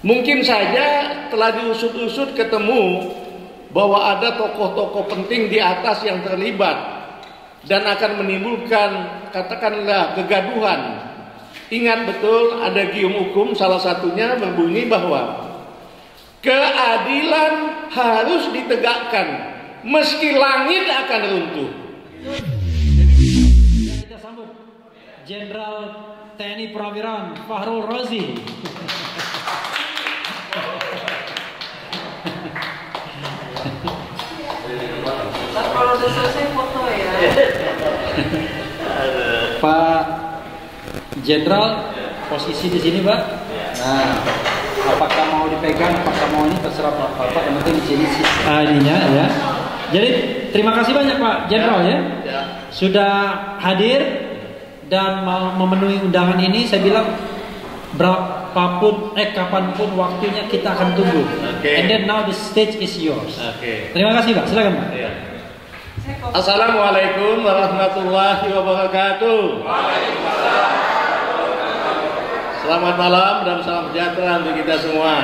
Mungkin saja telah diusut-usut ketemu bahwa ada tokoh-tokoh penting di atas yang terlibat dan akan menimbulkan katakanlah kegaduhan. Ingat betul ada gium hukum salah satunya berbunyi bahwa keadilan harus ditegakkan meski langit akan runtuh. Kita sambut Jenderal TNI Purnawirawan Fakhrul Razi. Kalau udah selesai foto ya. Pak Jenderal, posisi di sini, Pak. Nah, apakah mau dipegang, apakah mau ini terserah Pak. Yang penting di sini ininya ya. Jadi terima kasih banyak Pak Jenderal ya. Sudah hadir dan mau memenuhi undangan ini. Saya bilang berapapun kapanpun waktunya kita akan tunggu. And then now the stage is yours. Terima kasih Pak. Silakan Pak. Assalamualaikum warahmatullahi wabarakatuh. Selamat malam dan salam sejahtera untuk kita semua.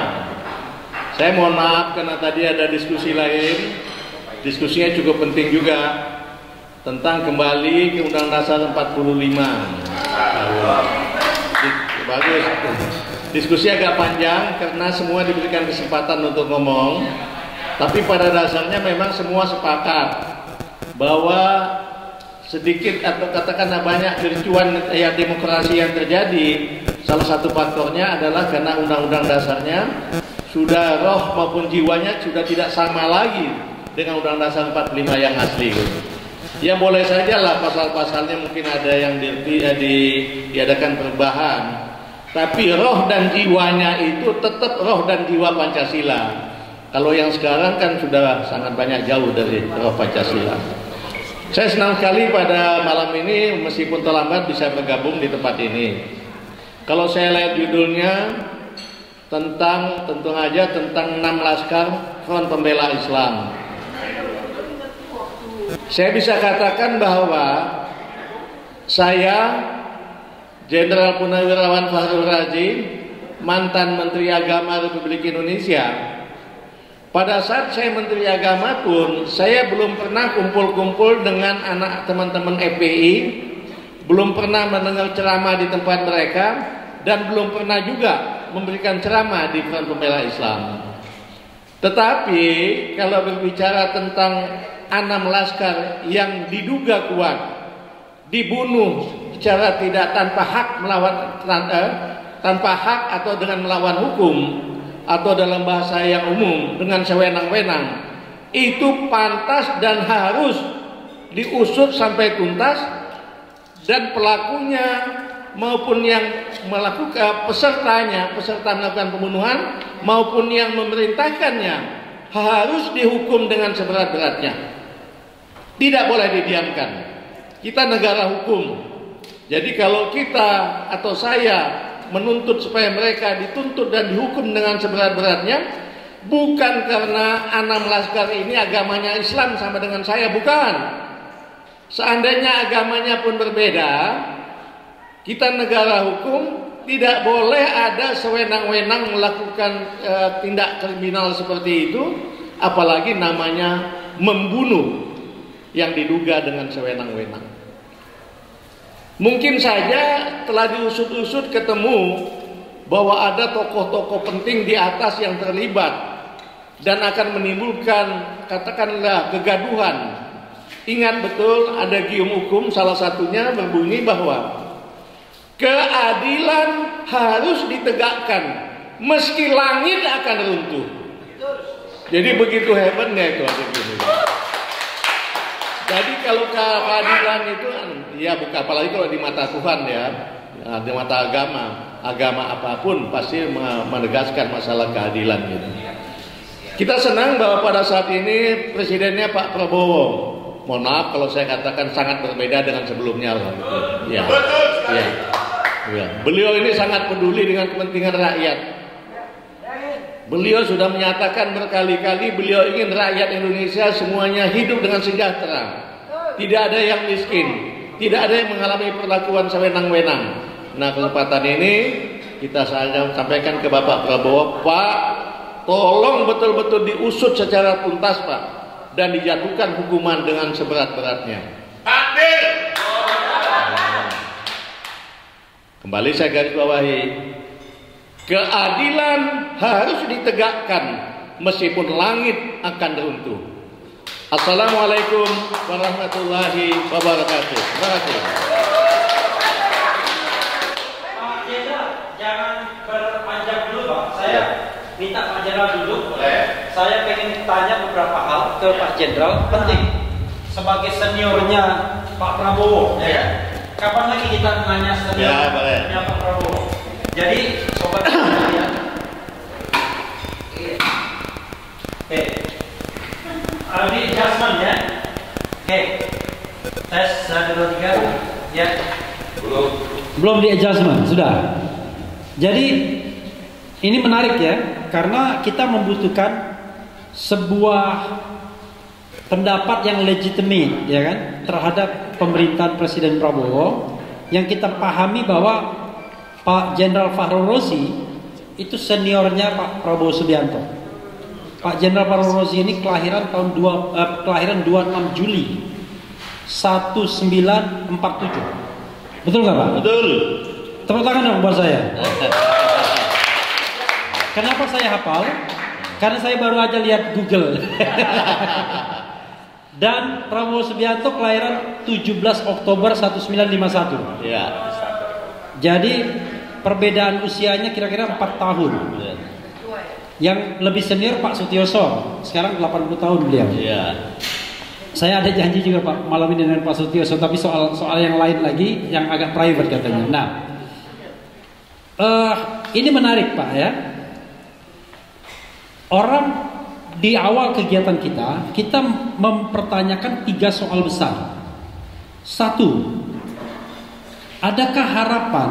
Saya mohon maaf karena tadi ada diskusi lain. Diskusinya cukup penting juga tentang kembali ke Undang-Undang Dasar 45. Bagus. Diskusi agak panjang karena semua diberikan kesempatan untuk ngomong. Tapi pada dasarnya memang semua sepakat bahwa sedikit atau katakanlah banyak kericuan demokrasi yang terjadi, salah satu faktornya adalah karena undang-undang dasarnya sudah roh maupun jiwanya sudah tidak sama lagi dengan Undang-Undang Dasar 45 yang asli. Ya boleh saja lah pasal-pasalnya mungkin ada yang diadakan perubahan, tapi roh dan jiwanya itu tetap roh dan jiwa Pancasila. Kalau yang sekarang kan sudah sangat banyak jauh dari roh Pancasila. Saya senang sekali pada malam ini meskipun terlambat bisa bergabung di tempat ini. Kalau saya lihat judulnya tentu saja tentang 6 laskar Front Pembela Islam. Saya bisa katakan bahwa saya Jenderal Purnawirawan Fakhrul Razi, mantan Menteri Agama Republik Indonesia. Pada saat saya Menteri Agama pun, saya belum pernah kumpul-kumpul dengan anak teman-teman FPI, belum pernah mendengar ceramah di tempat mereka, dan belum pernah juga memberikan ceramah di Front Pembela Islam. Tetapi kalau berbicara tentang 6 laskar yang diduga kuat dibunuh secara tidak tanpa hak atau dengan melawan hukum, atau dalam bahasa yang umum dengan sewenang-wenang, itu pantas dan harus diusut sampai tuntas, dan pelakunya maupun yang melakukan peserta melakukan pembunuhan maupun yang memerintahkannya harus dihukum dengan seberat-beratnya. Tidak boleh didiamkan. Kita negara hukum. Jadi kalau kita atau saya menuntut supaya mereka dituntut dan dihukum dengan seberat-beratnya, bukan karena 6 laskar ini agamanya Islam sama dengan saya, bukan. Seandainya agamanya pun berbeda, kita negara hukum, tidak boleh ada sewenang-wenang melakukan tindak kriminal seperti itu, apalagi namanya membunuh yang diduga dengan sewenang-wenang. Mungkin saja telah diusut-usut ketemu bahwa ada tokoh-tokoh penting di atas yang terlibat dan akan menimbulkan katakanlah kegaduhan. Ingat betul ada gium hukum salah satunya berbunyi bahwa keadilan harus ditegakkan meski langit akan runtuh. Jadi begitu hebatnya itu ada gium. Jadi kalau keadilan itu ya bukan, apalagi kalau di mata Tuhan ya, di mata agama apapun pasti menegaskan masalah keadilan gitu. Kita senang bahwa pada saat ini presidennya Pak Prabowo, mohon maaf kalau saya katakan sangat berbeda dengan sebelumnya loh. Ya. Beliau ini sangat peduli dengan kepentingan rakyat. Beliau sudah menyatakan berkali-kali beliau ingin rakyat Indonesia semuanya hidup dengan sejahtera. Tidak ada yang miskin, tidak ada yang mengalami perlakuan sewenang-wenang. Nah, kesempatan ini kita sampaikan ke Bapak Prabowo, Pak, tolong betul-betul diusut secara tuntas, Pak, dan dijatuhkan hukuman dengan seberat-beratnya. Kembali saya garis bawahi, keadilan harus ditegakkan meskipun langit akan runtuh. Assalamualaikum warahmatullahi wabarakatuh. Terima kasih. Pak Jenderal, jangan berpanjang dulu, Pak. Saya minta Pak Jenderal duduk. Saya pengen tanya beberapa hal ke Pak Jenderal, penting. Sebagai seniornya Pak Prabowo, ya kan? Kapan lagi kita nanya seniornya Pak Prabowo? Jadi, sobat sekalian, oke, di adjustment ya, oke, tes 1, 2, 3, ya, belum di adjustment, sudah. Jadi ini menarik ya, karena kita membutuhkan sebuah pendapat yang legitimate, ya kan, terhadap pemerintahan Presiden Prabowo, yang kita pahami bahwa Pak Jenderal Fahrul Razi itu seniornya Pak Prabowo Subianto. Pak Jenderal Fahrul Razi ini kelahiran 26 Juli 1947. Betul nggak Pak? Betul. Tepuk tangan dong buat saya. Kenapa saya hafal? Karena saya baru aja lihat Google. Dan Prabowo Subianto kelahiran 17 Oktober 1951. Ya. Jadi perbedaan usianya kira-kira 4 tahun. Yang lebih senior Pak Sutioso, sekarang 80 tahun beliau. Iya. Saya ada janji juga Pak malam ini dengan Pak Sutioso, tapi soal yang lain lagi yang agak private katanya. Nah, ini menarik Pak ya. Orang di awal kegiatan kita mempertanyakan 3 soal besar. 1. Adakah harapan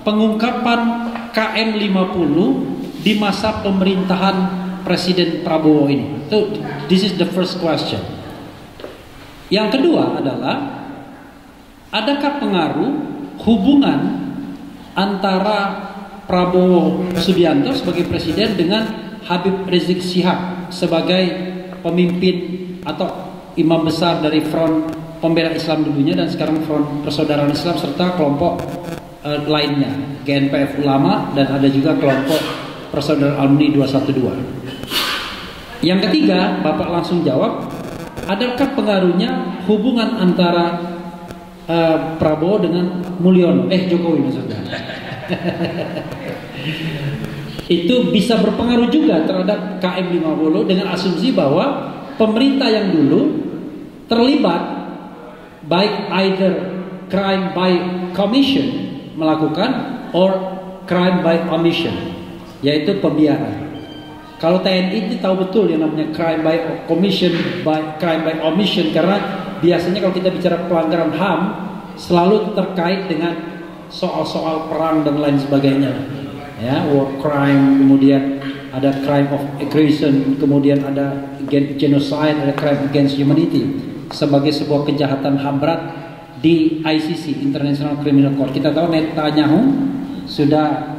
pengungkapan KM50 di masa pemerintahan Presiden Prabowo ini? This is the first question. Yang kedua adalah, adakah pengaruh hubungan antara Prabowo Subianto sebagai presiden dengan Habib Rizik Syihab sebagai pemimpin atau imam besar dari Front Pembela Islam dulunya dan sekarang Front Persaudaraan Islam serta kelompok lainnya, GNPF Ulama, dan ada juga kelompok Persaudaraan Alumni 212. Yang ketiga, Bapak langsung jawab, adakah pengaruhnya hubungan antara Prabowo dengan Mulyono, Jokowi maksudnya. Itu bisa berpengaruh juga terhadap KM50 dengan asumsi bahwa pemerintah yang dulu terlibat baik either crime by commission melakukan or crime by omission, yaitu pembiaran. Kalau TNI itu tahu betul yang namanya crime by commission, crime by omission, karena biasanya kalau kita bicara pelanggaran HAM selalu terkait dengan soal-soal perang dan lain sebagainya. Ya, war crime, kemudian ada crime of aggression, kemudian ada genocide, ada crime against humanity sebagai sebuah kejahatan HAM berat di ICC, International Criminal Court. Kita tahu Netanyahu sudah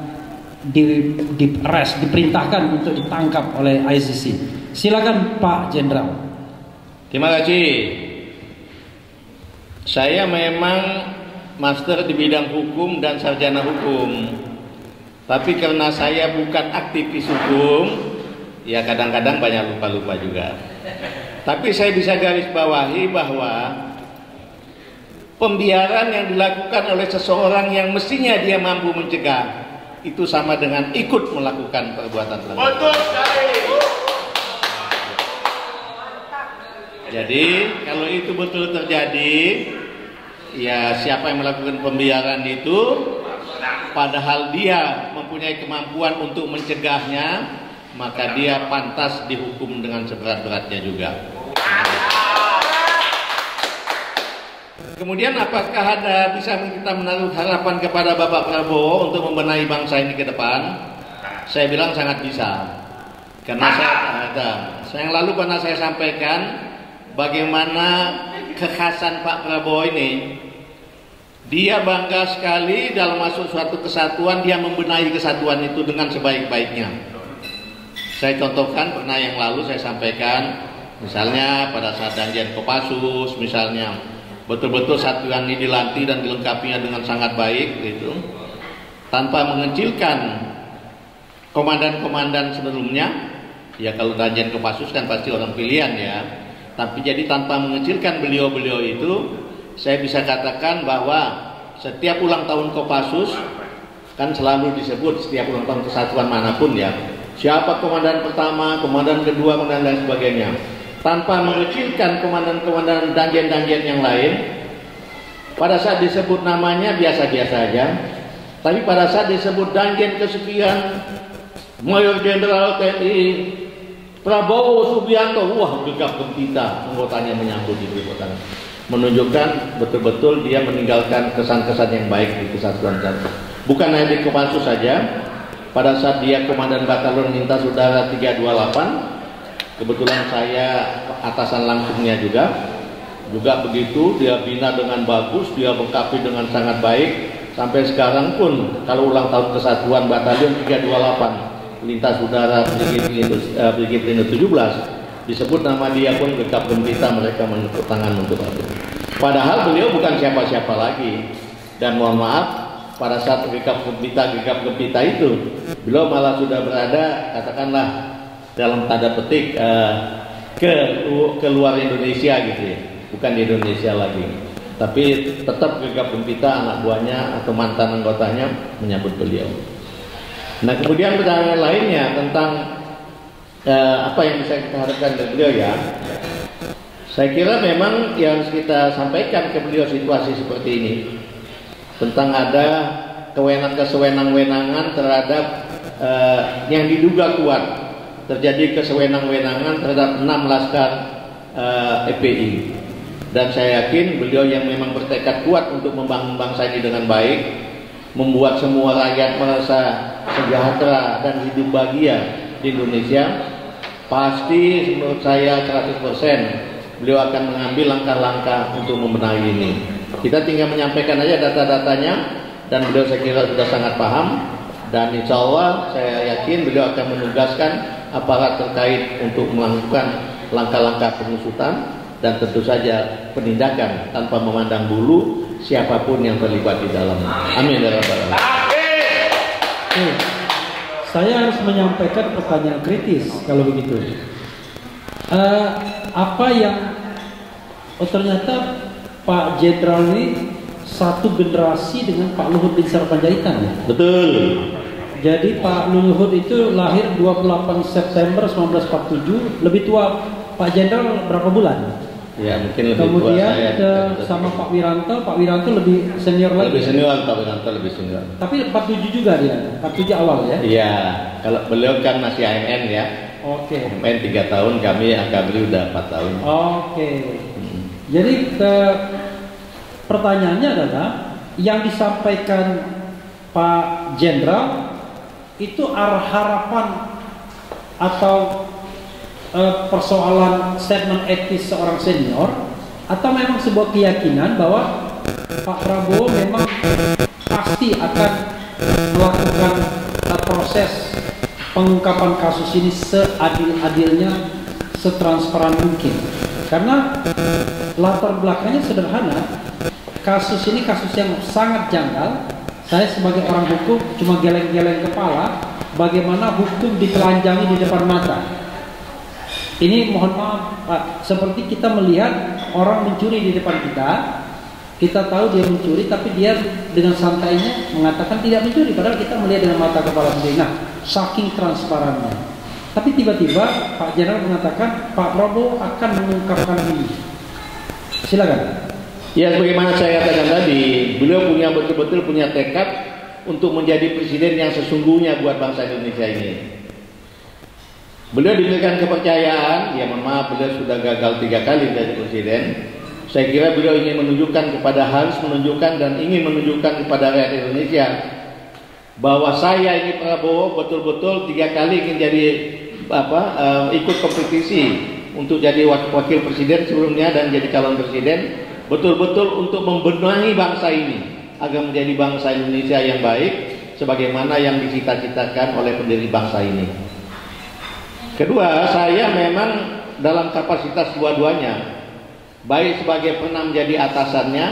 diperintahkan untuk ditangkap oleh ICC. Silakan Pak Jenderal. Terima kasih. Saya memang master di bidang hukum dan sarjana hukum. Tapi karena saya bukan aktivis hukum, ya kadang-kadang banyak lupa-lupa juga. Tapi saya bisa garis bawahi bahwa pembiaran yang dilakukan oleh seseorang yang mestinya dia mampu mencegah, itu sama dengan ikut melakukan perbuatan pelanggaran. Betul sekali. Jadi kalau itu betul terjadi, ya siapa yang melakukan pembiaran itu, padahal dia mempunyai kemampuan untuk mencegahnya, maka dia pantas dihukum dengan seberat-beratnya juga. Kemudian apakah bisa kita menaruh harapan kepada Bapak Prabowo untuk membenahi bangsa ini ke depan? Saya bilang sangat bisa. Karena yang lalu pernah saya sampaikan bagaimana kekhasan Pak Prabowo ini. Dia bangga sekali dalam masuk suatu kesatuan, dia membenahi kesatuan itu dengan sebaik-baiknya. Saya contohkan, pernah yang lalu saya sampaikan, misalnya pada saat janjian Kopassus, misalnya betul-betul satuan ini dilantik dan dilengkapinya dengan sangat baik, gitu, tanpa mengecilkan komandan-komandan sebelumnya. Ya kalau janjian Kopassus kan pasti orang pilihan ya, tapi jadi tanpa mengecilkan beliau-beliau itu, saya bisa katakan bahwa setiap ulang tahun Kopassus kan selalu disebut setiap ulang tahun kesatuan manapun ya, siapa komandan pertama, komandan kedua, komandan dan sebagainya, tanpa mengecilkan komandan-komandan danjen-danjen yang lain. Pada saat disebut namanya biasa-biasa aja, tapi pada saat disebut danjen kesekian, Mayor Jenderal TNI Prabowo Subianto, wah gegap gempita anggotanya menyambut itu, menunjukkan betul-betul dia meninggalkan kesan-kesan yang baik di kesatuan. Bukan hanya di Kopassus saja, pada saat dia Komandan Batalion Lintas Udara 328, kebetulan saya atasan langsungnya juga begitu, dia bina dengan bagus, dia lengkapi dengan sangat baik. Sampai sekarang pun kalau ulang tahun kesatuan Batalion 328 Lintas Udara Brigif Lindo 17 disebut nama dia pun gegap gempita, mereka menepuk tangan untuk itu. Padahal beliau bukan siapa-siapa lagi, dan mohon maaf pada saat gegap gempita itu beliau malah sudah berada, katakanlah dalam tanda petik ke luar Indonesia gitu ya, bukan di Indonesia lagi, tapi tetap gegap gempita anak buahnya atau mantan anggotanya menyambut beliau. Nah kemudian pertanyaan lainnya tentang apa yang bisa kita harapkan dari beliau ya, saya kira memang yang harus kita sampaikan ke beliau situasi seperti ini, tentang ada kewenangan terhadap yang diduga kuat terjadi kesewenang-wenangan terhadap 6 laskar FPI, dan saya yakin beliau yang memang bertekad kuat untuk membangun bangsa ini dengan baik, membuat semua rakyat merasa sejahtera dan hidup bahagia di Indonesia, pasti menurut saya 100% beliau akan mengambil langkah-langkah untuk membenahi ini. Kita tinggal menyampaikan aja data-datanya, dan beliau saya kira sudah sangat paham, dan insya Allah saya yakin beliau akan menugaskan aparat terkait untuk melakukan langkah-langkah pengusutan dan tentu saja penindakan tanpa memandang bulu siapapun yang terlibat di dalamnya. Amin ya rabbal alamin. Saya harus menyampaikan pertanyaan kritis kalau begitu. Apa yang ternyata Pak Jenderal ini satu generasi dengan Pak Luhut bin Sarpanjaitan ya? Betul. Jadi Pak Luhut itu lahir 28 September 1947, lebih tua Pak Jenderal berapa bulan? Ya mungkin lebih kemudian tua saya. Sama Pak Wiranto lebih senior lagi. Lebih senior, Pak Wiranto lebih senior. Tapi 47 juga dia, 47 awal ya? Iya, kalau beliau kan masih AMN ya. Oke. AMN 3 tahun, kami AKABRI udah 4 tahun. Oke. Jadi pertanyaannya adalah yang disampaikan Pak Jenderal itu harapan atau persoalan statement etis seorang senior, atau memang sebuah keyakinan bahwa Pak Prabowo memang pasti akan melakukan proses pengungkapan kasus ini seadil-adilnya, setransparan mungkin. Karena latar belakangnya sederhana, kasus ini kasus yang sangat janggal. Saya sebagai orang hukum cuma geleng-geleng kepala bagaimana hukum ditelanjangi di depan mata. Ini mohon maaf Pak, seperti kita melihat orang mencuri di depan kita tahu dia mencuri, tapi dia dengan santainya mengatakan tidak mencuri, padahal kita melihat dengan mata kepala sendiri. Nah, saking transparannya. Tapi tiba-tiba Pak Jenderal mengatakan Pak Prabowo akan mengungkapkan ini. Silakan. Ya, sebagaimana saya katakan tadi, beliau betul-betul punya tekad untuk menjadi presiden yang sesungguhnya buat bangsa Indonesia ini. Beliau diberikan kepercayaan, ya mohon maaf beliau sudah gagal 3 kali jadi presiden. Saya kira beliau ingin harus menunjukkan dan ingin menunjukkan kepada rakyat Indonesia bahwa saya ini Prabowo betul-betul 3 kali ingin jadi ikut kompetisi untuk jadi wakil presiden sebelumnya dan jadi calon presiden, betul-betul untuk membenahi bangsa ini. agar menjadi bangsa Indonesia yang baik sebagaimana yang dicita-citakan oleh pendiri bangsa ini. Kedua, saya memang dalam kapasitas dua-duanya, baik sebagai pernah menjadi atasannya,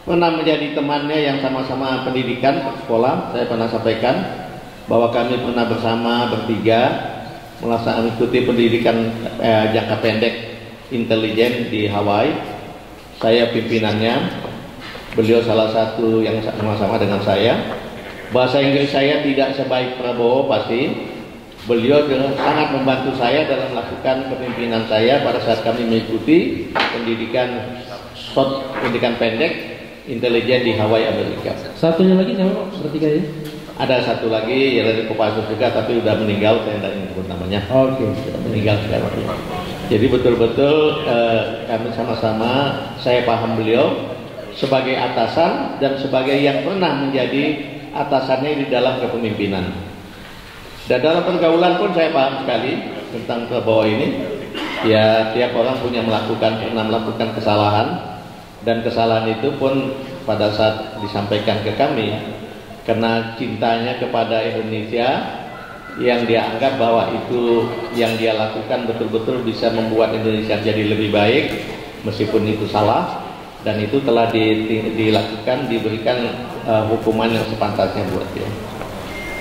pernah menjadi temannya yang sama-sama pendidikan sekolah. Saya pernah sampaikan bahwa kami pernah bersama bertiga mengikuti pendidikan jangka pendek intelijen di Hawaii. Saya pimpinannya, beliau salah satu yang sama-sama dengan saya. Bahasa Inggris saya tidak sebaik Prabowo pasti. Beliau sangat membantu saya dalam melakukan kepemimpinan saya pada saat kami mengikuti pendidikan pendek intelijen di Hawaii, Amerika. Satunya lagi siapa bertiga ini? Ada satu lagi ya dari Kopassus juga, tapi udah meninggal, saya tidak ingin sebut namanya. Oke. Meninggal sekarang. Jadi betul-betul kami sama-sama, saya paham beliau sebagai atasan dan sebagai yang pernah menjadi atasannya di dalam kepemimpinan. Dan dalam pergaulan pun saya paham sekali tentang Prabowo ini. Ya, tiap orang pernah melakukan kesalahan, dan kesalahan itu pun pada saat disampaikan ke kami karena cintanya kepada Indonesia, yang dia anggap bahwa itu yang dia lakukan betul-betul bisa membuat Indonesia jadi lebih baik meskipun itu salah, dan itu telah dilakukan, diberikan hukuman yang sepantasnya buat dia.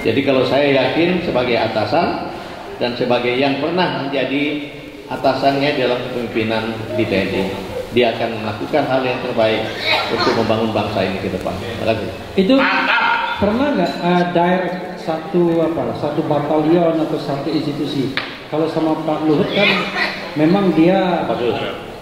Jadi kalau saya yakin sebagai atasan dan sebagai yang pernah menjadi atasannya dalam kepemimpinan di TNI, dia akan melakukan hal yang terbaik untuk membangun bangsa ini ke depan. Terima kasih. Itu pernah nggak direct satu batalion atau satu institusi? Kalau sama Pak Luhut kan memang dia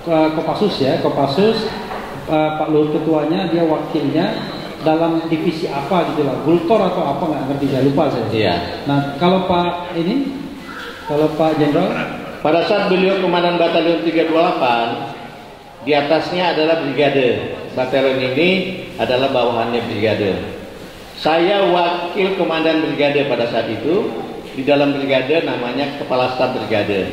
Kopassus ya, Pak Luhut ketuanya, dia wakilnya dalam divisi apa gitu lah, Gultor atau apa nggak ngerti, saya lupa saya. Iya. Nah kalau Pak Jenderal, pada saat beliau Komandan Batalion 328, di atasnya adalah brigade. Batalion ini adalah bawahannya brigade. Saya wakil komandan brigade pada saat itu. Di dalam brigade namanya kepala staf brigade.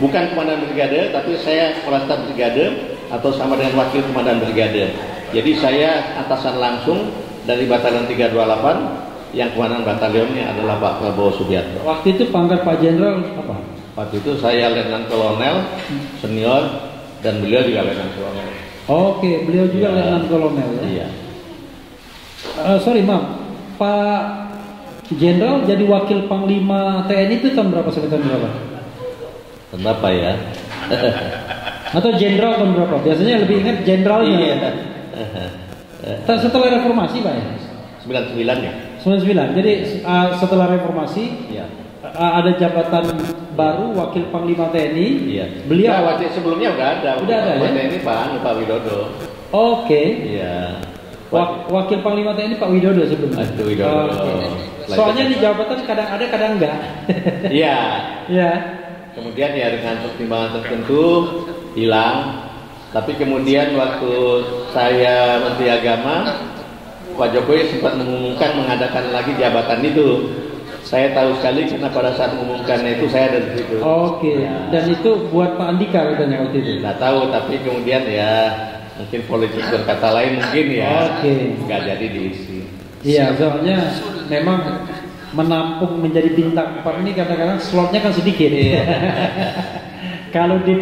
Bukan komandan brigade, tapi saya kepala staf brigade atau sama dengan wakil komandan brigade. Jadi saya atasan langsung dari Batalion 328, yang komandan batalionnya adalah Pak Prabowo Subianto. Waktu itu pangkat Pak Jenderal apa? Waktu itu saya Letnan Kolonel senior dan beliau juga Letnan Kolonel. Oke, beliau juga Letnan Kolonel ya. Iya. Sorry maaf, Pak Jenderal jadi wakil Panglima TNI itu tahun berapa sampai tahun berapa? Tahun berapa ya? Atau Jenderal tahun berapa? Biasanya lebih ingat Jenderalnya. Iya. Setelah reformasi Pak ya? 99 ya? 99. Jadi setelah reformasi ya. Ada jabatan baru wakil Panglima TNI. Iya. Beliau sebelumnya udah ada. Udah ada ya? TNI Pak Widodo. Oke. Iya. Wakil Panglima TNI Pak Widodo sebelumnya. Pak Widodo. Soalnya di jabatan kadang ada kadang enggak. Iya. Iya. Kemudian ya dengan pertimbangan tertentu hilang. Tapi kemudian waktu saya Menteri Agama, Pak Jokowi sempat mengumumkan mengadakan lagi jabatan itu. Saya tahu sekali karena pada saat mengumumkannya itu saya ada di situ. Oke. Ya. Dan itu buat Pak Andika katanya waktu itu. Nggak tahu, tapi kemudian ya mungkin politik berkata lain mungkin ya. Oke. Nggak jadi diisi. Iya, soalnya memang menampung menjadi bintang 4 ini kadang-kadang slotnya kan sedikit. Iya. Kalau di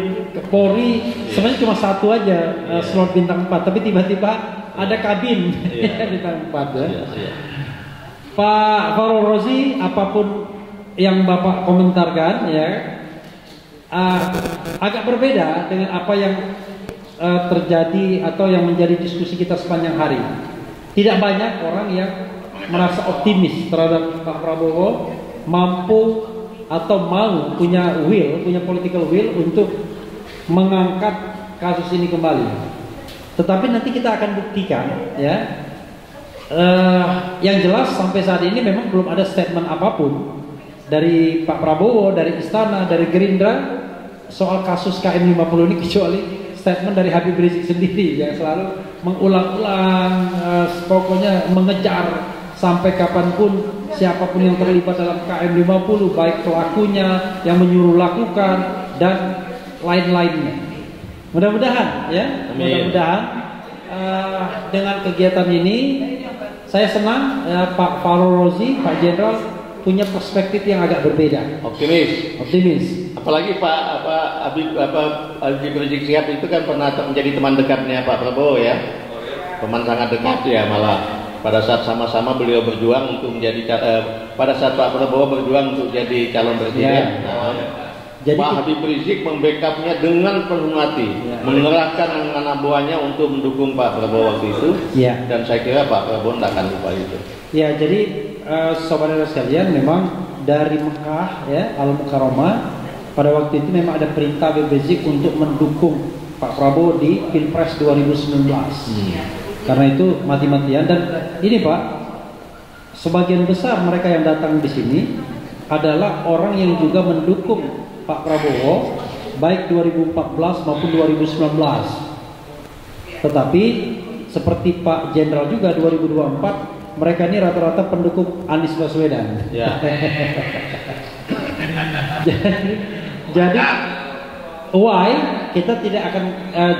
Polri sebenarnya cuma satu aja slot bintang 4, tapi tiba-tiba ada kabin bintang 4 ya. Pak Farul Rozi, apapun yang Bapak komentarkan ya, agak berbeda dengan apa yang terjadi atau yang menjadi diskusi kita sepanjang hari. Tidak banyak orang yang merasa optimis terhadap Pak Prabowo mampu atau mau punya political will untuk mengangkat kasus ini kembali. Tetapi nanti kita akan buktikan ya. Yang jelas sampai saat ini memang belum ada statement apapun dari Pak Prabowo, dari Istana, dari Gerindra soal kasus KM50 ini, kecuali statement dari Habib Rizik sendiri yang selalu mengulang-ulang, pokoknya mengejar sampai kapanpun siapapun yang terlibat dalam KM50, baik pelakunya, yang menyuruh lakukan dan lain-lainnya. Mudah-mudahan ya, mudah-mudahan dengan kegiatan ini saya senang Pak Farul Rozi, Pak Jenderal punya perspektif yang agak berbeda. Optimis. Apalagi Pak Habib Rizik Syihab itu kan pernah menjadi teman dekatnya Pak Prabowo ya. Teman sangat dekat ya, malah pada saat sama-sama beliau berjuang untuk menjadi pada saat Pak Prabowo berjuang untuk jadi calon presiden. Jadi Pak Habib Rizik membackup-nya dengan penuh hati, mengerahkan anak buahnya untuk mendukung Pak Prabowo waktu itu. Dan saya kira Pak Prabowo tidak akan lupa itu. Ya, jadi saudara sekalian, memang dari Mekah ya, Al-Mukarramah pada waktu itu memang ada perintah Habib Rizik untuk mendukung Pak Prabowo di Pilpres 2019. Karena itu mati-matian. Dan ini Pak, sebagian besar mereka yang datang di sini adalah orang yang juga mendukung Pak Prabowo baik 2014 maupun 2019. Tetapi seperti Pak Jenderal juga 2024, mereka ini rata-rata pendukung Anies Baswedan. Jadi why kita tidak akan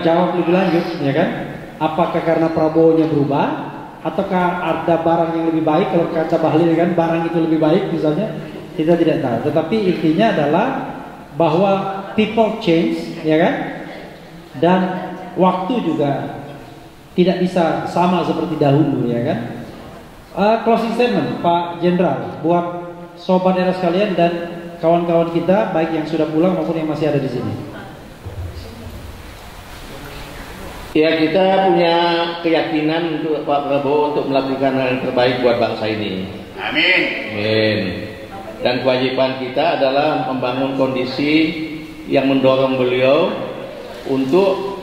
jawab lebih lanjut, ya kan? Apakah karena Prabowo-nya berubah, ataukah ada barang yang lebih baik? Kalau kata Bahlil kan, barang itu lebih baik misalnya, kita tidak tahu. Tetapi intinya adalah bahwa people change, ya kan? Dan waktu juga tidak bisa sama seperti dahulu, ya kan? Closing statement Pak Jenderal buat sobat era sekalian dan kawan-kawan kita, baik yang sudah pulang maupun yang masih ada di sini. Ya, kita punya keyakinan untuk Pak Prabowo untuk melakukan hal yang terbaik buat bangsa ini. Amin. Amin. Dan kewajiban kita adalah membangun kondisi yang mendorong beliau untuk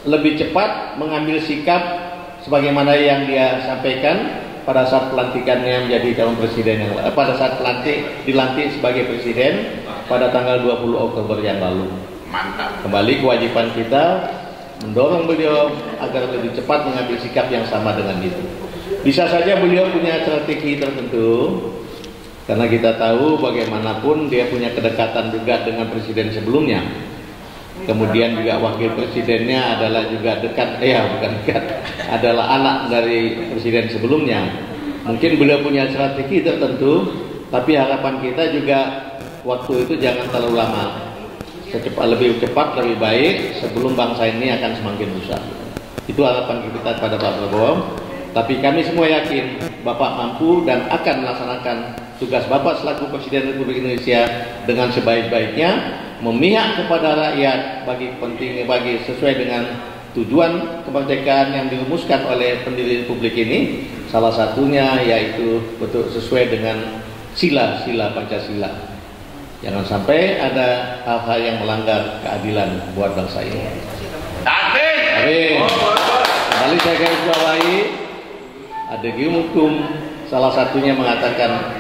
lebih cepat mengambil sikap sebagaimana yang dia sampaikan pada saat pelantikannya menjadi calon presiden, pada saat dilantik sebagai presiden pada tanggal 20 Oktober yang lalu. Mantap. Kembali kewajiban kita mendorong beliau agar lebih cepat mengambil sikap yang sama dengan itu. Bisa saja beliau punya strategi tertentu, karena kita tahu bagaimanapun dia punya kedekatan juga dengan presiden sebelumnya. Kemudian juga wakil presidennya adalah juga dekat, adalah anak dari presiden sebelumnya. Mungkin beliau punya strategi tertentu, tapi harapan kita juga waktu itu jangan terlalu lama. Lebih cepat, lebih baik sebelum bangsa ini akan semakin rusak. Itu harapan kita pada Pak Prabowo. Tapi kami semua yakin Bapak mampu dan akan melaksanakan tugas Bapak selaku Presiden Republik Indonesia dengan sebaik-baiknya, memihak kepada rakyat bagi sesuai dengan tujuan kemerdekaan yang dirumuskan oleh pendiri Republik ini. Salah satunya yaitu betul sesuai dengan sila-sila Pancasila. Jangan sampai ada hal-hal yang melanggar keadilan buat bangsa ini. Amin. Kembali saya garis bawahi, ada hukum salah satunya mengatakan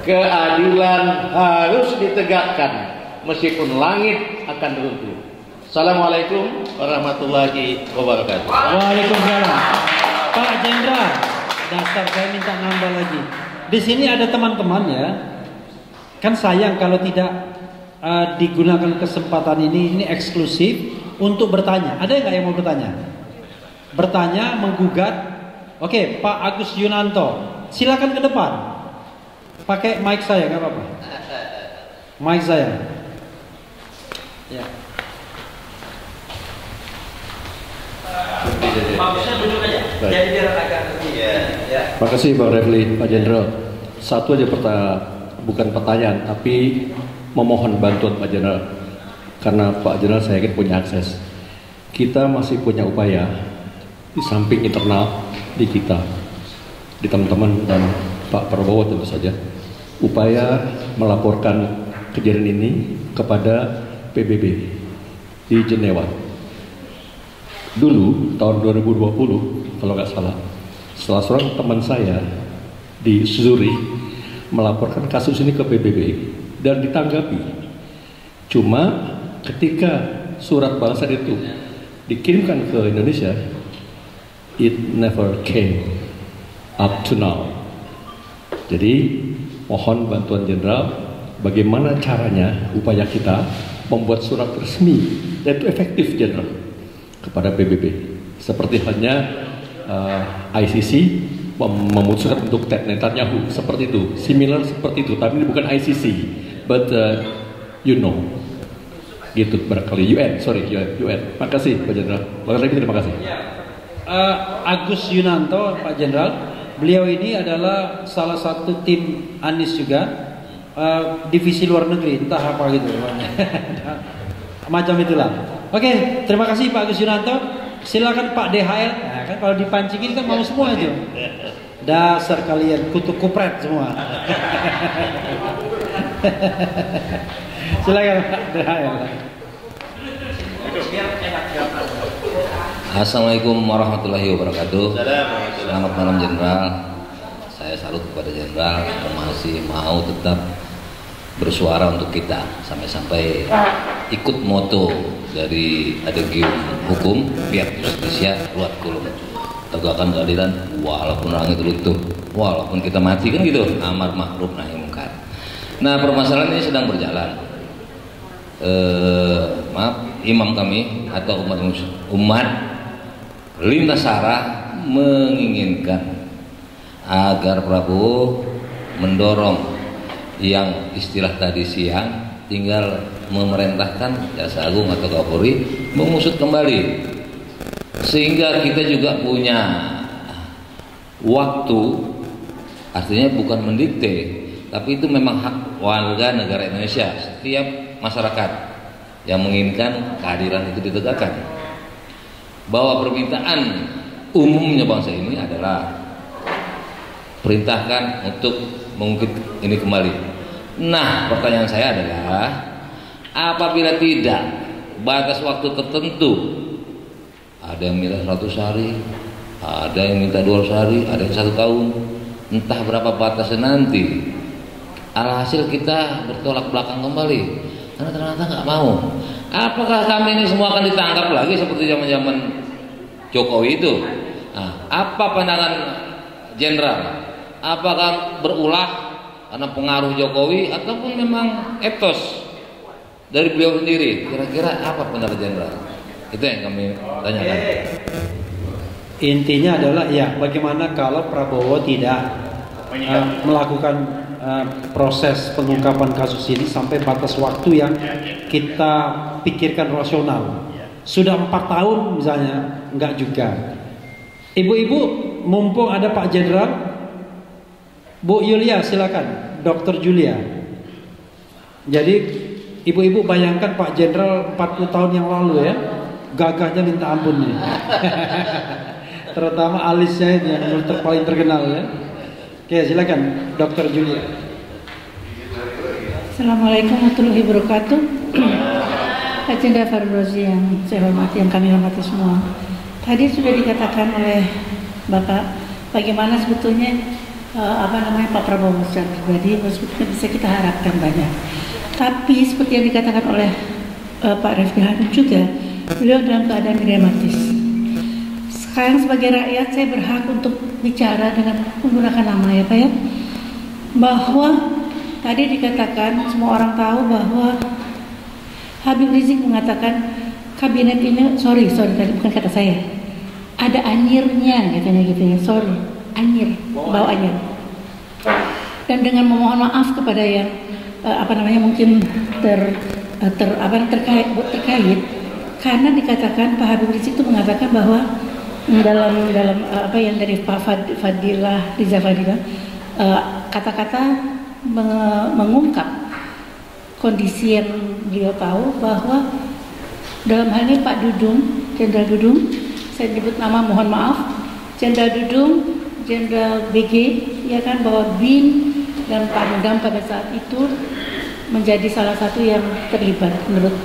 keadilan harus ditegakkan meskipun langit akan runtuh. Assalamualaikum warahmatullahi wabarakatuh. Waalaikumsalam. Pak Jenderal, dasar saya minta nambah lagi. Di sini ada teman-teman ya. Kan sayang kalau tidak digunakan kesempatan ini eksklusif untuk bertanya. Ada nggak yang mau bertanya? Bertanya, menggugat. Oke, Pak Agus Yunanto, silakan ke depan. Pakai mic saya, nggak apa-apa. Mic saya. Ya. Bagusnya duduk aja. Jadi biar agak ya. Makasih Bang Refli, Pak Jenderal. Satu aja bukan pertanyaan, tapi memohon bantuan Pak Jenderal. Karena Pak Jenderal saya yakin punya akses. Kita masih punya upaya di samping internal di kita, di teman-teman dan Pak Prabowo tentu saja, upaya melaporkan kejadian ini kepada PBB di Jenewa. Dulu tahun 2020 kalau nggak salah, salah seorang teman saya di Zurich melaporkan kasus ini ke PBB dan ditanggapi. Cuma ketika surat balasan itu dikirimkan ke Indonesia, it never came up to now. Jadi mohon bantuan Jenderal, bagaimana caranya upaya kita membuat surat resmi dan itu efektif Jenderal kepada PBB. Seperti halnya ICC memutuskan untuk Netanyahu, seperti itu, similar seperti itu. Tapi ini bukan ICC, but you know, gitu barangkali UN. Makasih Pak Jenderal. Terima kasih. Agus Yunanto, Pak Jenderal, beliau ini adalah salah satu tim Anies juga, divisi luar negeri, entah apa gitu, macam itulah. Oke, terima kasih Pak Agus Yunanto. Silakan Pak DHL. Nah, kan kalau dipancingin kan mau semua itu. Dasar kalian kutuk kupret semua. Silakan Pak DHL. Assalamualaikum warahmatullahi wabarakatuh. Selamat malam Jenderal. Saya salut kepada Jenderal yang masih mau tetap bersuara untuk kita sampai-sampai ikut moto dari Adegium Hukum Fiat Justitia Ruat Kulum, tegakkan keadilan walaupun langit runtuh, walaupun kita mati, kan gitu, amar ma'ruf nahi munkar. Nah, permasalahan ini sedang berjalan. Imam kami atau umat lintas sara menginginkan agar Prabowo mendorong yang istilah tadi siang, tinggal memerintahkan Jaksa Agung atau Kapolri mengusut kembali, sehingga kita juga punya waktu. Artinya bukan mendikte, tapi itu memang hak warga negara Indonesia, setiap masyarakat yang menginginkan keadilan itu ditegakkan. Bahwa permintaan umumnya bangsa ini adalah perintahkan untuk mengungkit ini kembali. Nah, pertanyaan saya adalah, apabila tidak batas waktu tertentu, ada yang minta 100 hari, ada yang minta 200 hari, ada yang 1 tahun, entah berapa batasnya nanti, alhasil kita bertolak belakang kembali karena ternyata nggak mau. Apakah kami ini semua akan ditangkap lagi seperti zaman-zaman Jokowi itu? Nah, apa pandangan Jenderal? Apakah berulah karena pengaruh Jokowi ataupun memang etos dari beliau sendiri? Kira-kira apa pendapat Jenderal? Itu yang kami tanyakan. Intinya adalah ya, bagaimana kalau Prabowo tidak melakukan proses pengungkapan kasus ini sampai batas waktu yang kita pikirkan rasional. Sudah 4 tahun misalnya, enggak juga. Ibu-ibu, mumpung ada Pak Jenderal, Bu Yulia silakan, Dr. Julia. Jadi ibu-ibu bayangkan Pak Jenderal 40 tahun yang lalu ya, gagahnya minta ampun nih. Terutama alisnya ini yang paling terkenal ya. Oke, silakan Dr. Julia. Assalamualaikum warahmatullahi wabarakatuh. Pak Jenderal Fahru Rozi yang saya hormati, yang kami hormati semua. Tadi sudah dikatakan oleh Bapak bagaimana sebetulnya Pak Prabowo secara pribadi sebetulnya bisa kita harapkan banyak. Tapi seperti yang dikatakan oleh Pak Refki Harun juga, beliau dalam keadaan dilematis. Sekarang sebagai rakyat saya berhak untuk bicara dengan menggunakan nama ya Pak ya, bahwa tadi dikatakan semua orang tahu bahwa Habib Rizik mengatakan kabinet ini sorry tadi bukan kata saya, ada anyirnya katanya gitu ya, sorry anyir, bau anyir. Dan dengan memohon maaf kepada yang mungkin terkait karena dikatakan Pak Habib Rizik itu mengatakan bahwa dalam apa yang dari Pak Riza Fadilah kata-kata mengungkap kondisi yang beliau tahu, bahwa dalam hal ini Pak Dudung, Jenderal Dudung, saya sebut nama mohon maaf, Jenderal Dudung, Jenderal BG, ya kan, bahwa BIN dan Pangdam pada saat itu menjadi salah satu yang terlibat menurut,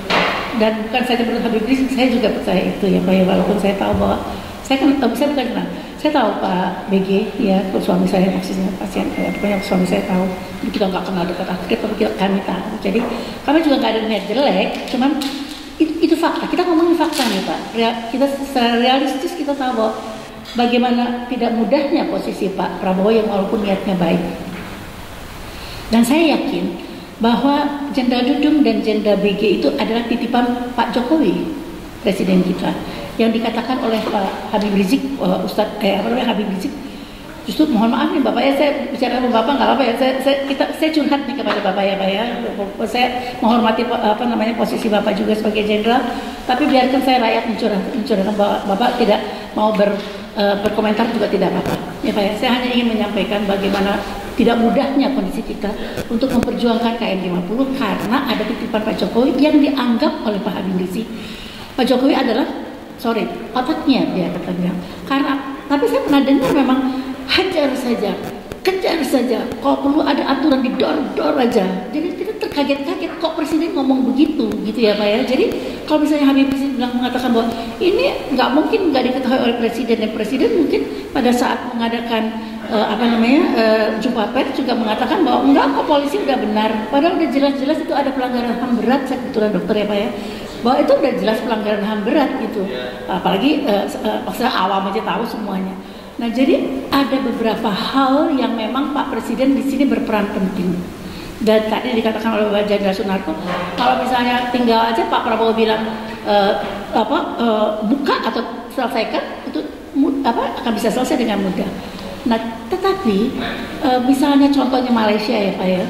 dan bukan saja menurut Habib Rizik, saya juga percaya itu ya Pak ya, walaupun saya tahu bahwa saya bukan kenal, saya tahu Pak BG ya, suami saya maksudnya pasien, pokoknya suami saya tahu, kita nggak kenal dekat akhir, tapi kami tahu, jadi kami juga nggak ada niat jelek, cuman itu fakta, kita ngomongin fakta nih Pak, kita secara realistis kita tahu bahwa bagaimana tidak mudahnya posisi Pak Prabowo yang walaupun niatnya baik. Dan saya yakin bahwa Jenderal Dudung dan Jenderal BG itu adalah titipan Pak Jokowi, Presiden kita, yang dikatakan oleh Pak Habib Rizik, Habib Rizik. Justru mohon maaf nih Bapak ya, saya bicara sama Bapak nggak apa ya, saya curhat nih kepada Bapak ya Pak ya. Saya menghormati posisi Bapak juga sebagai jenderal, tapi biarkan saya rakyat mencurahkan bahwa Bapak tidak mau berkomentar juga tidak apa-apa ya Pak ya. Saya hanya ingin menyampaikan bagaimana tidak mudahnya kondisi kita untuk memperjuangkan KM50 karena ada titipan Pak Jokowi yang dianggap oleh Pak Habib Rizik. Pak Jokowi adalah otaknya, dia kata bilang. Tapi saya pernah dengar memang hajar saja, kejar saja. Kalau perlu ada aturan didor aja. Jadi kita terkaget-kaget kok presiden ngomong begitu, gitu ya Pak ya. Jadi kalau misalnya Habib Rizik mengatakan bahwa ini nggak mungkin nggak diketahui oleh presiden, dan presiden mungkin pada saat mengadakan jumpa pers juga mengatakan bahwa enggak kok polisi udah benar. Padahal udah jelas-jelas itu ada pelanggaran HAM berat, saya kebetulan dokter ya Pak ya. Bahwa itu udah jelas pelanggaran HAM berat gitu. Apalagi maksudnya awam aja tahu semuanya. Nah, jadi ada beberapa hal yang memang Pak Presiden di sini berperan penting. Dan tadi dikatakan oleh Bapak Jenderal Sunarko, kalau misalnya tinggal aja Pak Prabowo bilang buka atau selesaikan, itu akan bisa selesai dengan mudah. Nah, tetapi misalnya contohnya Malaysia ya Pak ya.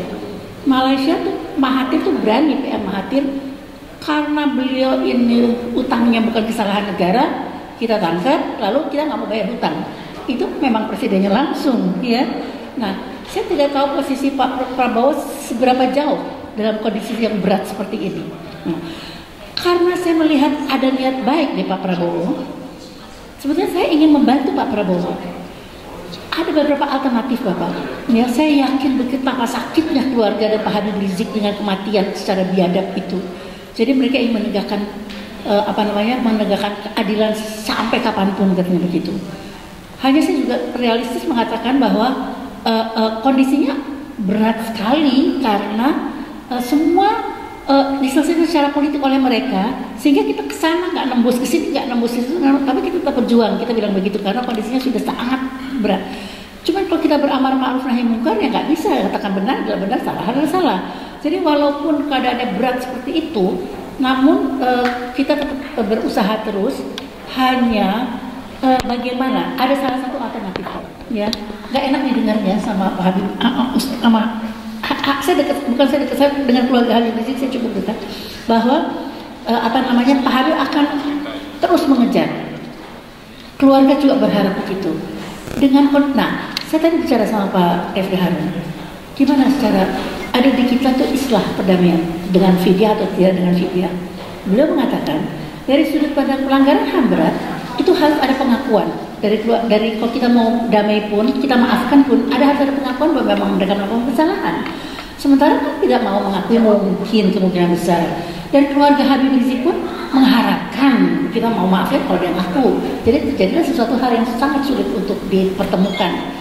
Malaysia tuh Mahathir tuh berani, PM Mahathir, karena beliau ini utangnya bukan kesalahan negara, kita tangkap, lalu kita nggak mau bayar hutang. Itu memang presidennya langsung, ya. Nah, saya tidak tahu posisi Pak Prabowo seberapa jauh dalam kondisi yang berat seperti ini. Nah, karena saya melihat ada niat baik di Pak Prabowo, sebetulnya saya ingin membantu Pak Prabowo. Ada beberapa alternatif Bapak. Ya, saya yakin betapa sakitnya keluarga dan Pak Habib Rizik dengan kematian secara biadab itu. Jadi mereka ingin menegakkan menegakkan keadilan sampai kapanpun, katanya begitu. Hanya saya juga realistis mengatakan bahwa kondisinya berat sekali karena semua diselesaikan secara politik oleh mereka, sehingga kita kesana nggak nembus ke sini, nggak nembus ke situ, tapi kita tetap berjuang. Kita bilang begitu karena kondisinya sudah sangat berat. Cuman kalau kita beramar ma'ruf nahi munkar ya nggak bisa katakan benar adalah benar, salah adalah salah. Jadi walaupun keadaannya berat seperti itu, namun kita tetap berusaha terus. Hanya bagaimana? Ada salah satu alternatif, ya. Nggak enak didengarnya sama Pak Habib, saya dengan keluarga Habib Rizik saya cukup dekat, bahwa Pak Habib akan terus mengejar. Keluarga juga berharap begitu. Saya tadi bicara sama Pak Refli Harun, gimana secara ada di kita tuh islah perdamaian dengan fidyah atau tidak dengan fidyah. Beliau mengatakan dari sudut pandang pelanggaran HAM berat itu harus ada pengakuan dari kalau kita mau damai pun, kita maafkan pun harus ada pengakuan bahwa memang mereka melakukan kesalahan. Sementara kan tidak mau mengakui, mungkin kemungkinan besar. Dan keluarga Habib Rizik pun mengharapkan kita mau maafkan kalau dia ngaku. Jadi terjadilah sesuatu hal yang sangat sulit untuk dipertemukan.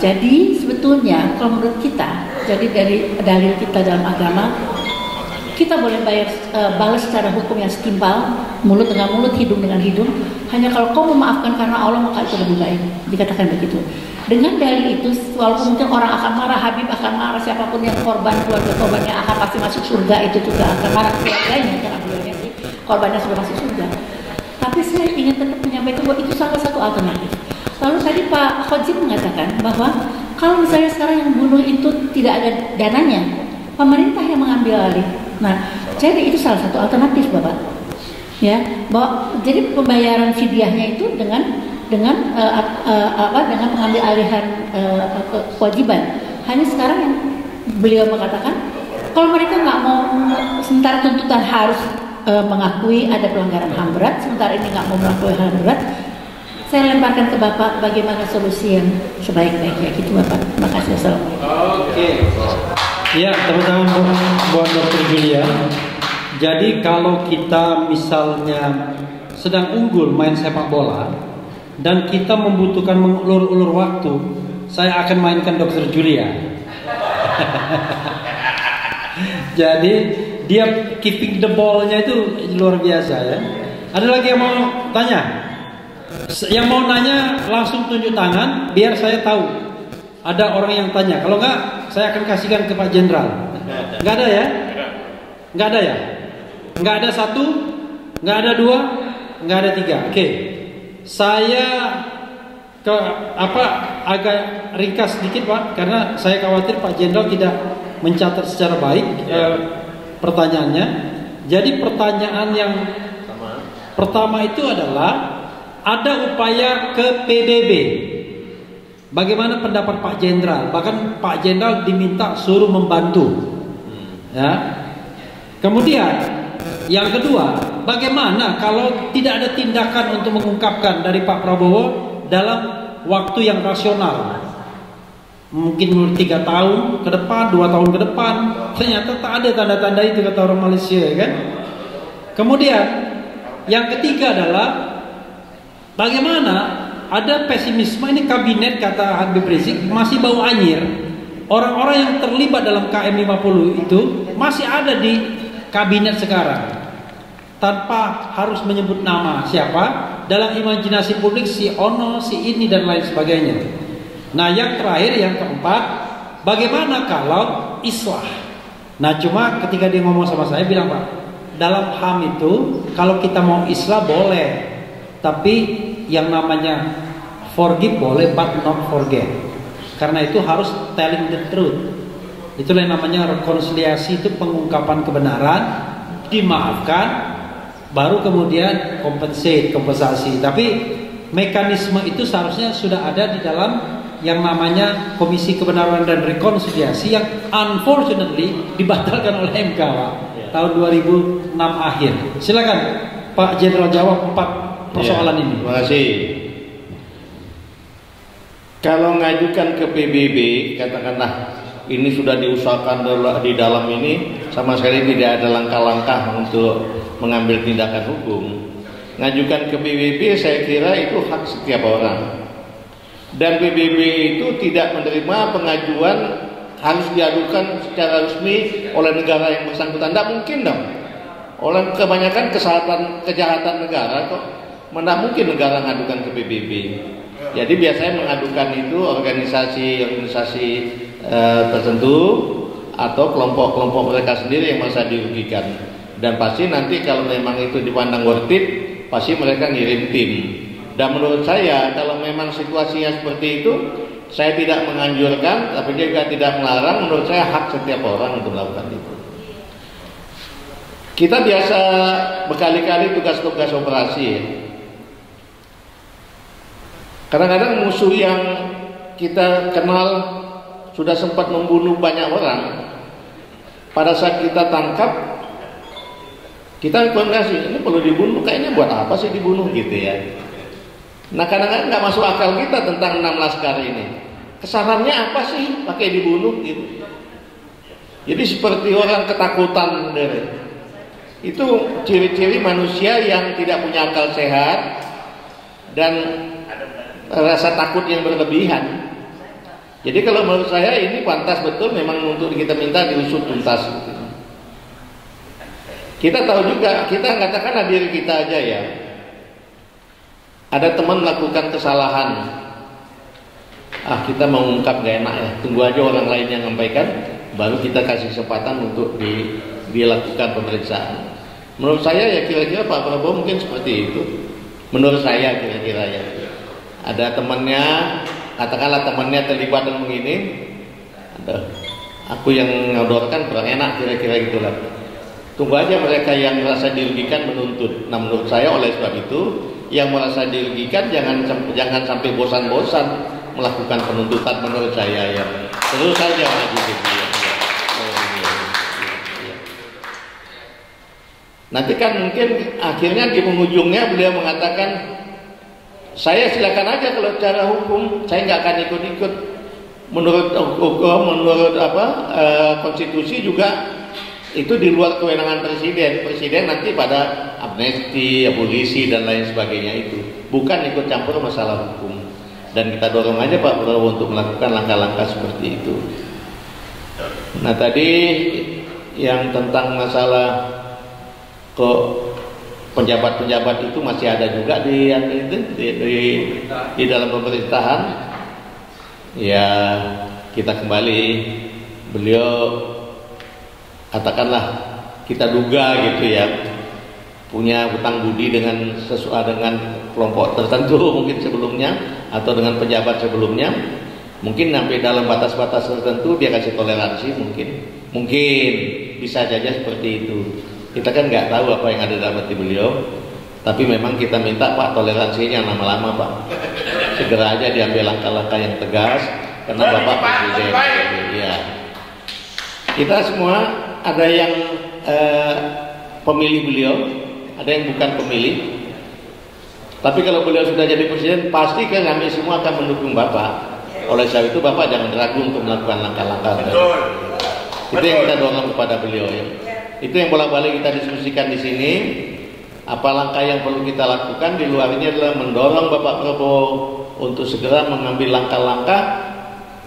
Jadi sebetulnya kalau menurut kita, jadi dari dalil kita dalam agama, kita boleh balas secara hukum yang setimpal, mulut dengan mulut, hidung dengan hidung. Hanya kalau kau memaafkan karena Allah maka itu lebih baik. Dikatakan begitu. Dengan dalil itu, walaupun mungkin orang akan marah, Habib akan marah, siapapun yang keluarga korbannya akan pasti masuk surga, itu juga akan marah keluarganya karena beliaunya sih korbannya sudah masuk surga. Tapi saya ingin tetap menyampaikan bahwa itu salah satu alternatif. Lalu tadi Pak Khojib mengatakan bahwa kalau misalnya sekarang yang bunuh itu tidak ada dananya, pemerintah yang mengambil alih. Nah, jadi itu salah satu alternatif Bapak. Ya, bahwa jadi pembayaran fidyahnya itu dengan mengambil alihan kewajiban. Hanya sekarang yang beliau mengatakan kalau mereka nggak mau, sementara tuntutan harus mengakui ada pelanggaran HAM berat, sementara ini nggak mau mengakui HAM berat, saya lemparkan ke Bapak bagaimana solusi yang sebaik-baiknya gitu Bapak. Terima kasih. Assalamualaikum. Oke. Ya, teman-teman buat Dr. Julia. Jadi kalau kita misalnya sedang unggul main sepak bola dan kita membutuhkan mengulur-ulur waktu, saya akan mainkan Dr. Julia. Jadi dia keeping the ball-nya itu luar biasa ya. Ada lagi yang mau tanya? Yang mau nanya langsung tunjuk tangan biar saya tahu ada orang yang tanya. Kalau enggak, saya akan kasihkan ke Pak Jenderal. Enggak ada ya? Enggak ada ya? Enggak ada satu? Enggak ada dua? nggak ada 3. Oke. Saya agak ringkas sedikit Pak, karena saya khawatir Pak Jenderal tidak mencatat secara baik pertanyaannya. Jadi pertanyaan yang pertama itu adalah ada upaya ke PBB. Bagaimana pendapat Pak Jenderal? Bahkan Pak Jenderal diminta suruh membantu. Ya. Kemudian yang kedua, bagaimana kalau tidak ada tindakan untuk mengungkapkan dari Pak Prabowo dalam waktu yang rasional? Mungkin 3 tahun ke depan, 2 tahun ke depan, ternyata tak ada tanda-tanda itu kata orang Malaysia, kan? Kemudian yang ketiga adalah bagaimana ada pesimisme ini kabinet kata Habib Rizik masih bau anyir. Orang-orang yang terlibat dalam KM50 itu masih ada di kabinet sekarang tanpa harus menyebut nama siapa, dalam imajinasi publik si ono, si ini dan lain sebagainya. Nah yang terakhir, yang keempat, bagaimana kalau islah? Nah cuma ketika dia ngomong sama saya bilang, Pak, dalam HAM itu kalau kita mau islah boleh, tapi yang namanya forgive boleh but not forget. Karena itu harus telling the truth. Itulah yang namanya rekonsiliasi, itu pengungkapan kebenaran, dimaafkan, baru kemudian kompensasi. Tapi mekanisme itu seharusnya sudah ada di dalam yang namanya Komisi Kebenaran dan Rekonsiliasi yang unfortunately dibatalkan oleh MK tahun 2006 akhir. Silakan Pak Jenderal jawab 4 persoalan ini. Terima kasih. Kalau ngajukan ke PBB, katakanlah ini sudah diusahakan di dalam ini, sama sekali tidak ada langkah-langkah untuk mengambil tindakan hukum. Ngajukan ke PBB saya kira itu hak setiap orang. Dan PBB itu tidak menerima pengajuan harus diadukan secara resmi oleh negara yang bersangkutan. Tidak mungkin dong. Oleh kebanyakan kejahatan negara kok, tidak mungkin negara mengadukan ke PBB. Jadi biasanya mengadukan itu organisasi tertentu atau kelompok-kelompok mereka sendiri yang merasa dirugikan. Dan pasti nanti kalau memang itu dipandang worth it, pasti mereka ngirim tim. Dan menurut saya kalau memang situasinya seperti itu, saya tidak menganjurkan, tapi juga tidak melarang. Menurut saya hak setiap orang untuk melakukan itu. Kita biasa berkali-kali tugas-tugas operasi ya. Kadang-kadang musuh yang kita kenal sudah sempat membunuh banyak orang, pada saat kita tangkap, kita rekomendasi ini perlu dibunuh, kayaknya buat apa sih dibunuh gitu ya. Nah kadang-kadang nggak masuk akal kita tentang 6 laskar ini. Kesalahannya apa sih pakai dibunuh gitu? Jadi seperti orang ketakutan dari. Itu ciri-ciri manusia yang tidak punya akal sehat dan rasa takut yang berlebihan. Jadi kalau menurut saya ini pantas betul memang untuk kita minta diusut tuntas. Kita tahu juga, kita katakanlah diri kita aja ya. Ada teman melakukan kesalahan, kita mau ungkap gak enak ya, tunggu aja orang lain yang menyampaikan, baru kita kasih kesempatan untuk dilakukan pemeriksaan. Menurut saya ya kira-kira Pak Prabowo mungkin seperti itu. Menurut saya kira-kira ya. Ada temannya, katakanlah temannya terlibat dalam begini, aku yang ngodorkan kurang enak kira-kira gitulah. Tunggu aja mereka yang merasa dirugikan menuntut. Nah menurut saya oleh sebab itu yang merasa dirugikan jangan sampai bosan-bosan melakukan penuntutan menurut saya ya. Terus saja maju gitu ya. Nanti kan mungkin akhirnya di penghujungnya beliau mengatakan, saya silakan aja kalau cara hukum saya nggak akan ikut-ikut. Menurut hukum, menurut konstitusi juga itu di luar kewenangan presiden. Presiden nanti pada amnesti, abolisi dan lain sebagainya itu bukan ikut campur masalah hukum. Dan kita dorong aja Pak Prabowo untuk melakukan langkah-langkah seperti itu. Nah tadi yang tentang masalah kok penjabat-penjabat itu masih ada juga di dalam pemerintahan. Ya kita kembali, beliau katakanlah kita duga gitu ya, punya hutang budi dengan sesuai dengan kelompok tertentu mungkin sebelumnya atau dengan pejabat sebelumnya, mungkin sampai dalam batas-batas tertentu dia kasih toleransi, mungkin bisa saja seperti itu. Kita kan nggak tahu apa yang ada dalam hati beliau, tapi memang kita minta Pak toleransinya lama-lama Pak, segera aja diambil langkah-langkah yang tegas karena Bapak Presiden. Ya. Kita semua ada yang pemilih beliau, ada yang bukan pemilih. Tapi kalau beliau sudah jadi presiden, pasti kan kami semua akan mendukung Bapak. Oleh sebab itu Bapak jangan ragu untuk melakukan langkah-langkah. Itu yang kita dorong kepada beliau ya. Itu yang bolak-balik kita diskusikan di sini. Apa langkah yang perlu kita lakukan, di luar ini adalah mendorong Bapak Prabowo untuk segera mengambil langkah-langkah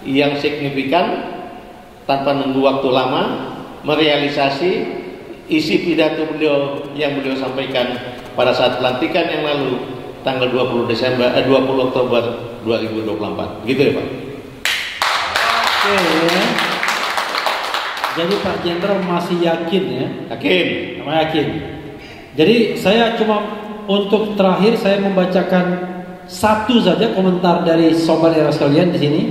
yang signifikan tanpa nunggu waktu lama, merealisasi isi pidato beliau yang beliau sampaikan pada saat pelantikan yang lalu tanggal 20 Oktober 2024. Gitu ya Pak. Oke ya. Jadi Pak Jenderal masih yakin ya? Yakin. Jadi saya cuma untuk terakhir saya membacakan satu saja komentar dari sobat era sekalian di sini.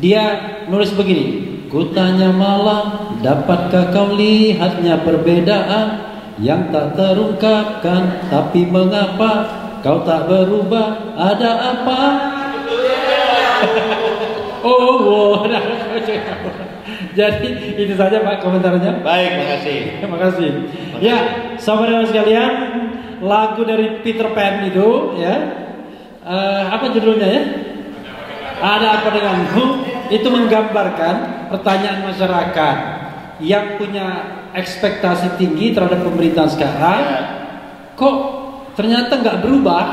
Dia nulis begini. Kutanya malam, dapatkah kau lihatnya perbedaan yang tak terungkapkan, tapi mengapa kau tak berubah? Ada apa? Jadi itu saja Pak komentarnya. Baik, makasih. Terima kasih. Ya, saudara sekalian, lagu dari Peter Pan itu ya. Apa judulnya ya? Ada apa denganmu? Itu menggambarkan pertanyaan masyarakat yang punya ekspektasi tinggi terhadap pemerintahan sekarang. Kok ternyata nggak berubah?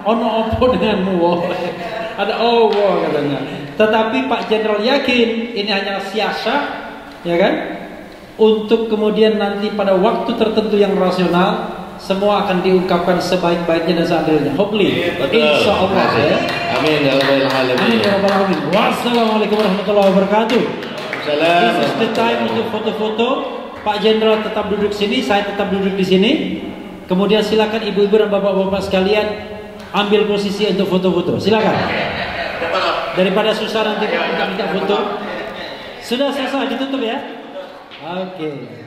Ono opo denganmu? Ada katanya. Tetapi Pak Jenderal yakin ini hanya siasat, ya kan? Untuk kemudian nanti pada waktu tertentu yang rasional semua akan diungkapkan sebaik-baiknya dan seadilnya. Hopefully, insya Allah ya. Amin ya rabbal alamin. Amin ya rabbal alamin. Wassalamualaikum warahmatullahi wabarakatuh. This is the time untuk foto-foto. Pak Jenderal tetap duduk sini, saya tetap duduk di sini. Kemudian silakan ibu-ibu dan bapak-bapak sekalian ambil posisi untuk foto-foto. Silakan. Daripada susah nanti minta foto. Sudah selesai, ditutup ya. Oke.